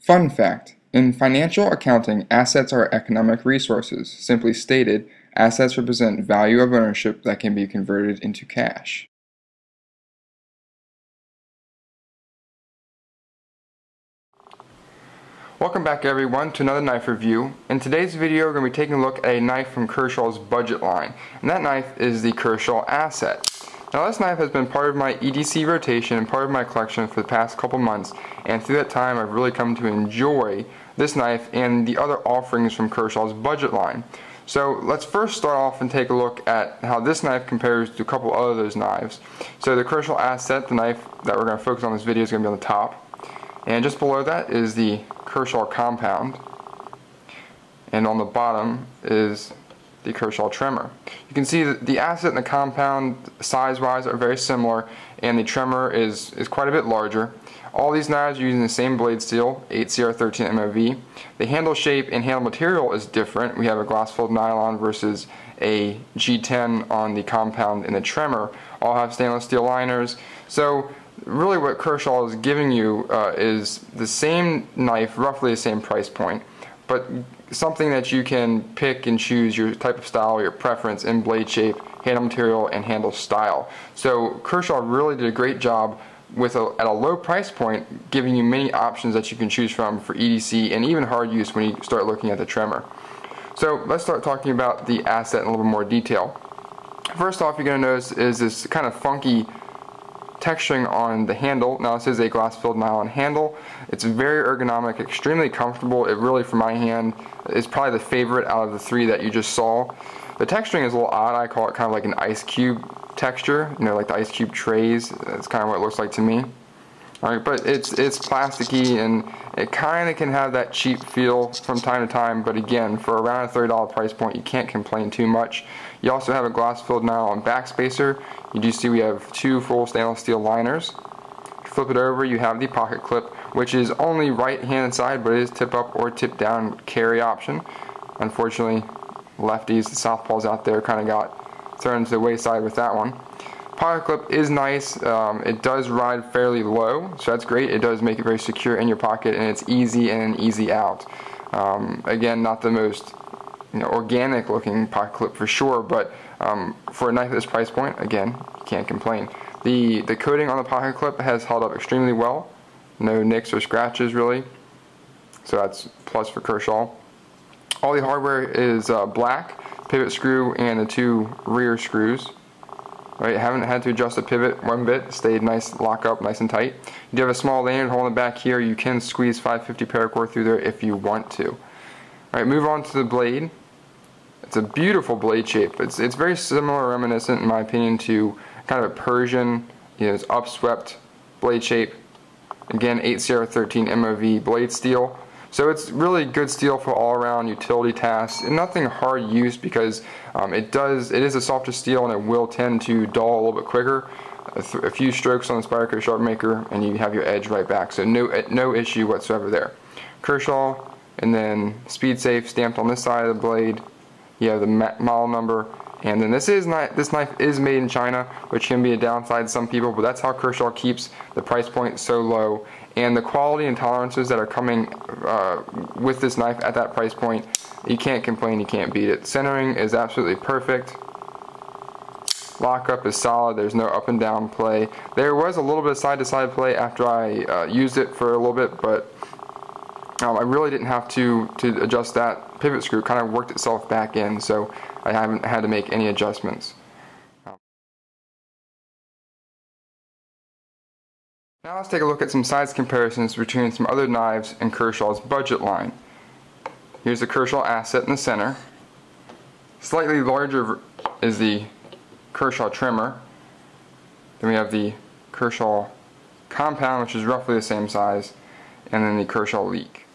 Fun fact: in financial accounting, assets are economic resources. Simply stated, assets represent value of ownership that can be converted into cash. Welcome back everyone to another knife review. In today's video we're going to be taking a look at a knife from Kershaw's budget line, and that knife is the Kershaw Asset. Now this knife has been part of my EDC rotation and part of my collection for the past couple months, and through that time I've really come to enjoy this knife and the other offerings from Kershaw's budget line. So let's first start off and take a look at how this knife compares to a couple other of those knives. So the Kershaw Asset, the knife that we're going to focus on in this video, is going to be on the top, and just below that is the Kershaw Compound, and on the bottom is the Kershaw Tremor. You can see that the Asset and the Compound size-wise are very similar, and the Tremor is quite a bit larger. All these knives are using the same blade steel, 8CR13 MOV. The handle shape and handle material is different. We have a glass-filled nylon versus a G10 on the Compound and the Tremor. All have stainless steel liners. So really what Kershaw is giving you is the same knife, roughly the same price point, but something that you can pick and choose your type of style, your preference in blade shape, handle material, and handle style. So Kershaw really did a great job with at a low price point, giving you many options that you can choose from for EDC and even hard use when you start looking at the Tremor. So let's start talking about the Asset in a little bit more detail. First off, you're going to notice is this kind of funky texturing on the handle. Now this is a glass-filled nylon handle. It's very ergonomic, extremely comfortable. It really, for my hand, is probably the favorite out of the three that you just saw. The texturing is a little odd. I call it kind of like an ice cube texture, you know, like the ice cube trays. That's kind of what it looks like to me. Alright, but it's plasticky, and it kind of can have that cheap feel from time to time, but again, for around a $30 price point, you can't complain too much. You also have a glass-filled nylon backspacer. You do see we have two full stainless steel liners. Flip it over, you have the pocket clip, which is only right-hand side, but it is tip up or tip down carry option. Unfortunately, lefties, the southpaws out there, kind of got thrown to the wayside with that one. Pocket clip is nice. It does ride fairly low, so that's great. It does make it very secure in your pocket, and it's easy in and easy out. Again, not the most organic looking pocket clip for sure, but for a knife at this price point, again, you can't complain. The coating on the pocket clip has held up extremely well. No nicks or scratches really, so that's a plus for Kershaw. All the hardware is black, pivot screw and the two rear screws. Right, haven't had to adjust the pivot one bit, stayed nice, lock up nice and tight. You do have a small lanyard hole in the back here. You can squeeze 550 paracord through there if you want to. Alright, move on to the blade. It's a beautiful blade shape. It's very similar, reminiscent in my opinion, to kind of a Persian, it's upswept blade shape. Again, 8CR13 MOV blade steel. So it's really good steel for all around utility tasks, and nothing hard use because it is a softer steel and it will tend to dull a little bit quicker. A few strokes on the Spyderco sharp maker and you have your edge right back, so no issue whatsoever there. Kershaw, and then Speed Safe stamped on this side of the blade. You have the model number, and then this knife is made in China, which can be a downside to some people, but that's how Kershaw keeps the price point so low. And the quality and tolerances that are coming with this knife at that price point, you can't complain, you can't beat it. Centering is absolutely perfect. Lockup is solid, there's no up and down play. There was a little bit of side to side play after I used it for a little bit, but I really didn't have to adjust that. Pivot screw kind of worked itself back in, so I haven't had to make any adjustments. Now let's take a look at some size comparisons between some other knives in Kershaw's budget line. Here's the Kershaw Asset in the center. Slightly larger is the Kershaw Tremor. Then we have the Kershaw Compound, which is roughly the same size, and then the Kershaw Leak.